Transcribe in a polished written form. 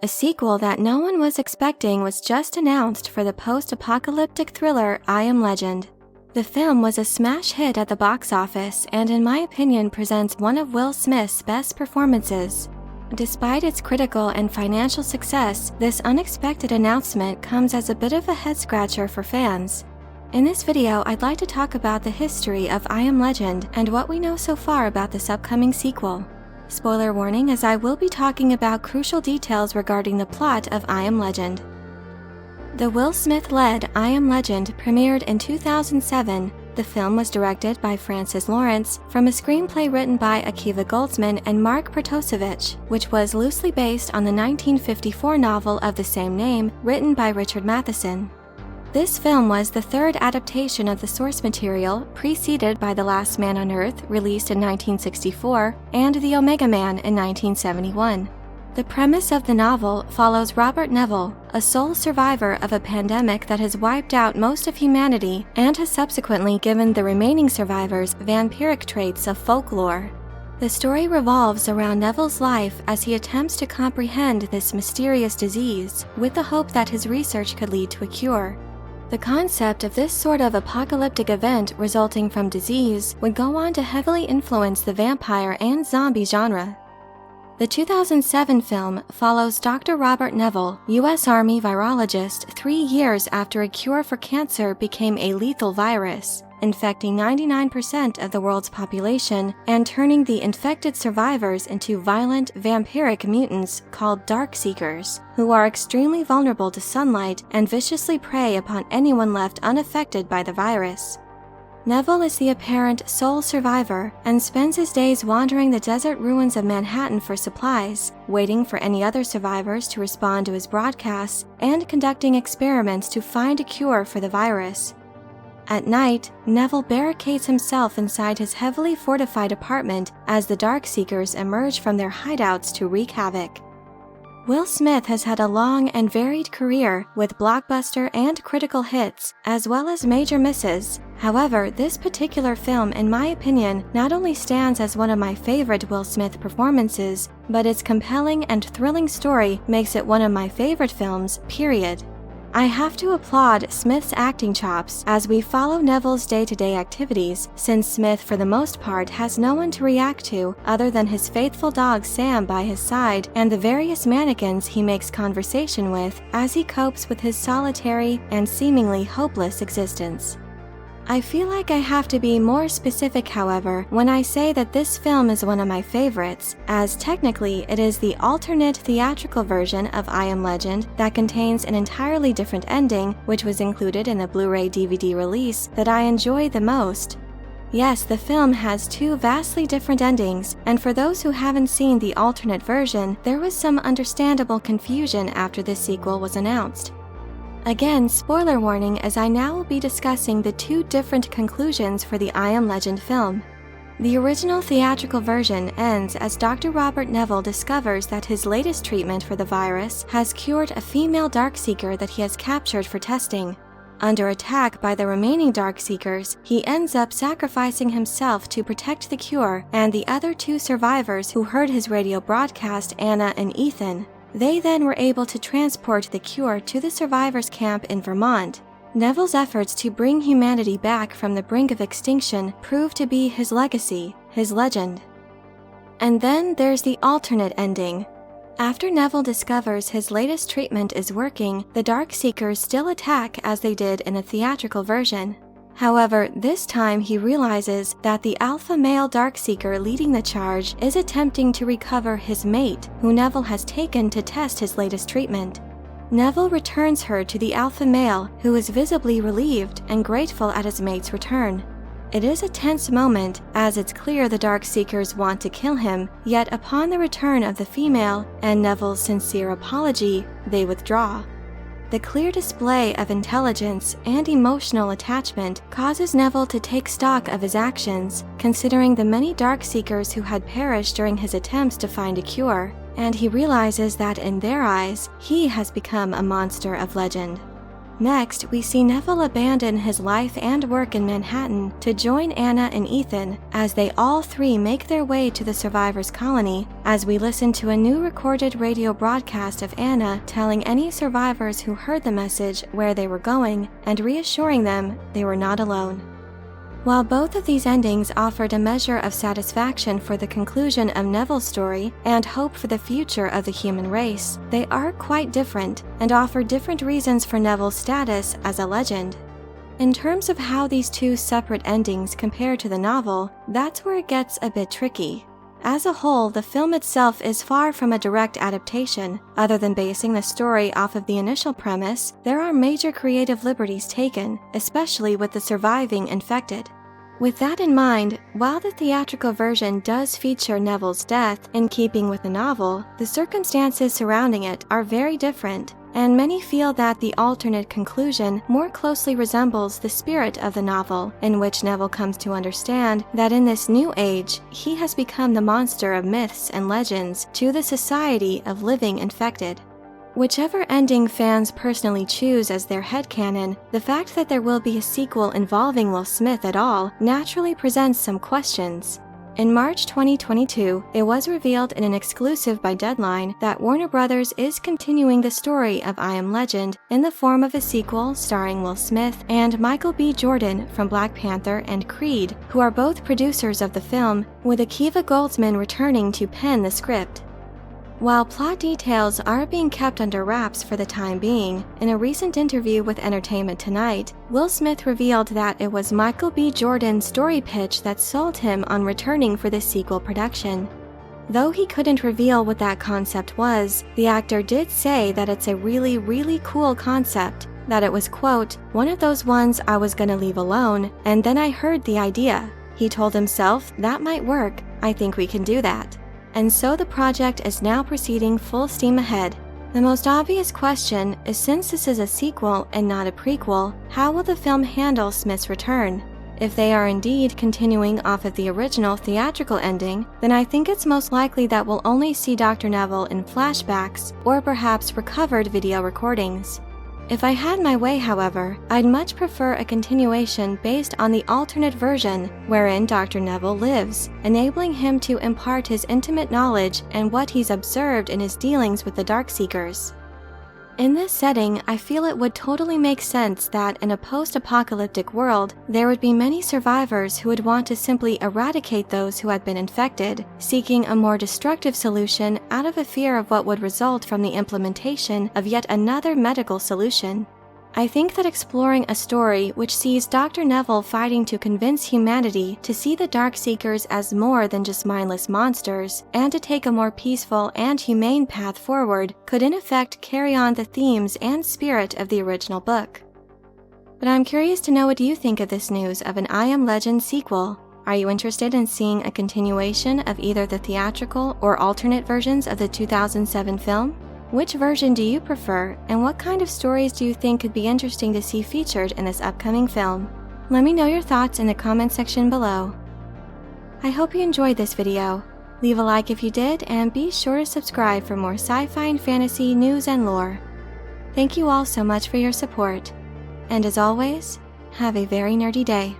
a sequel that no one was expecting was just announced for the post-apocalyptic thriller I Am Legend. The film was a smash hit at the box office and in my opinion presents one of Will Smith's best performances. Despite its critical and financial success, this unexpected announcement comes as a bit of a head-scratcher for fans. In this video, I'd like to talk about the history of I Am Legend and what we know so far about this upcoming sequel. Spoiler warning, as I will be talking about crucial details regarding the plot of I Am Legend. The Will Smith-led I Am Legend premiered in 2007. The film was directed by Francis Lawrence from a screenplay written by Akiva Goldsman and Mark Protosevich, which was loosely based on the 1954 novel of the same name written by Richard Matheson. This film was the third adaptation of the source material, preceded by The Last Man on Earth, released in 1964, and The Omega Man in 1971. The premise of the novel follows Robert Neville, a sole survivor of a pandemic that has wiped out most of humanity and has subsequently given the remaining survivors vampiric traits of folklore. The story revolves around Neville's life as he attempts to comprehend this mysterious disease, with the hope that his research could lead to a cure. The concept of this sort of apocalyptic event resulting from disease would go on to heavily influence the vampire and zombie genre. The 2007 film follows Dr. Robert Neville, U.S. Army virologist, 3 years after a cure for cancer became a lethal virus, infecting 99% of the world's population and turning the infected survivors into violent, vampiric mutants called Darkseekers, who are extremely vulnerable to sunlight and viciously prey upon anyone left unaffected by the virus. Neville is the apparent sole survivor and spends his days wandering the desert ruins of Manhattan for supplies, waiting for any other survivors to respond to his broadcasts, and conducting experiments to find a cure for the virus. At night, Neville barricades himself inside his heavily fortified apartment as the Darkseekers emerge from their hideouts to wreak havoc. Will Smith has had a long and varied career with blockbuster and critical hits, as well as major misses. However, this particular film, in my opinion, not only stands as one of my favorite Will Smith performances, but its compelling and thrilling story makes it one of my favorite films, period. I have to applaud Smith's acting chops as we follow Neville's day-to-day activities, since Smith for the most part has no one to react to other than his faithful dog Sam by his side and the various mannequins he makes conversation with as he copes with his solitary and seemingly hopeless existence. I feel like I have to be more specific, however, when I say that this film is one of my favorites, as technically it is the alternate theatrical version of I Am Legend that contains an entirely different ending, which was included in the Blu-ray DVD release, that I enjoy the most. Yes, the film has 2 vastly different endings, and for those who haven't seen the alternate version, there was some understandable confusion after this sequel was announced. Again, spoiler warning, as I now will be discussing the 2 different conclusions for the I Am Legend film. The original theatrical version ends as Dr. Robert Neville discovers that his latest treatment for the virus has cured a female Darkseeker that he has captured for testing. Under attack by the remaining Darkseekers, he ends up sacrificing himself to protect the cure and the other 2 survivors who heard his radio broadcast, Anna and Ethan. They then were able to transport the cure to the survivors' camp in Vermont. Neville's efforts to bring humanity back from the brink of extinction proved to be his legacy, his legend. And then there's the alternate ending. After Neville discovers his latest treatment is working, the Darkseekers still attack as they did in the theatrical version. However, this time he realizes that the alpha male Darkseeker leading the charge is attempting to recover his mate, who Neville has taken to test his latest treatment. Neville returns her to the alpha male, who is visibly relieved and grateful at his mate's return. It is a tense moment, as it's clear the Darkseekers want to kill him, yet upon the return of the female and Neville's sincere apology, they withdraw. The clear display of intelligence and emotional attachment causes Neville to take stock of his actions, considering the many Darkseekers who had perished during his attempts to find a cure, and he realizes that in their eyes, he has become a monster of legend. Next, we see Neville abandon his life and work in Manhattan to join Anna and Ethan as they all three make their way to the survivors' colony, as we listen to a new recorded radio broadcast of Anna telling any survivors who heard the message where they were going and reassuring them they were not alone. While both of these endings offered a measure of satisfaction for the conclusion of Neville's story and hope for the future of the human race, they are quite different and offer different reasons for Neville's status as a legend. In terms of how these two separate endings compare to the novel, that's where it gets a bit tricky. As a whole, the film itself is far from a direct adaptation. Other than basing the story off of the initial premise, there are major creative liberties taken, especially with the surviving infected. With that in mind, while the theatrical version does feature Neville's death in keeping with the novel, the circumstances surrounding it are very different, and many feel that the alternate conclusion more closely resembles the spirit of the novel, in which Neville comes to understand that in this new age, he has become the monster of myths and legends to the society of living infected. Whichever ending fans personally choose as their headcanon, the fact that there will be a sequel involving Will Smith at all naturally presents some questions. In March 2022, it was revealed in an exclusive by Deadline that Warner Bros. Is continuing the story of I Am Legend in the form of a sequel starring Will Smith and Michael B. Jordan from Black Panther and Creed, who are both producers of the film, with Akiva Goldsman returning to pen the script. While plot details are being kept under wraps for the time being, in a recent interview with Entertainment Tonight, Will Smith revealed that it was Michael B. Jordan's story pitch that sold him on returning for the sequel production. Though he couldn't reveal what that concept was, the actor did say that it's a really cool concept, that it was, quote, one of those ones I was gonna leave alone, and then I heard the idea. He told himself, that might work, I think we can do that. And so the project is now proceeding full steam ahead. The most obvious question is, since this is a sequel and not a prequel, how will the film handle Smith's return? If they are indeed continuing off of the original theatrical ending, then I think it's most likely that we'll only see Dr. Neville in flashbacks or perhaps recovered video recordings. If I had my way, however, I'd much prefer a continuation based on the alternate version wherein Dr. Neville lives, enabling him to impart his intimate knowledge and what he's observed in his dealings with the Darkseekers. In this setting, I feel it would totally make sense that in a post-apocalyptic world, there would be many survivors who would want to simply eradicate those who had been infected, seeking a more destructive solution out of a fear of what would result from the implementation of yet another medical solution. I think that exploring a story which sees Dr. Neville fighting to convince humanity to see the Darkseekers as more than just mindless monsters, and to take a more peaceful and humane path forward, could in effect carry on the themes and spirit of the original book. But I'm curious to know what you think of this news of an I Am Legend sequel. Are you interested in seeing a continuation of either the theatrical or alternate versions of the 2007 film? Which version do you prefer, and what kind of stories do you think could be interesting to see featured in this upcoming film? Let me know your thoughts in the comment section below. I hope you enjoyed this video. Leave a like if you did, and be sure to subscribe for more sci-fi and fantasy news and lore. Thank you all so much for your support. And as always, have a very nerdy day.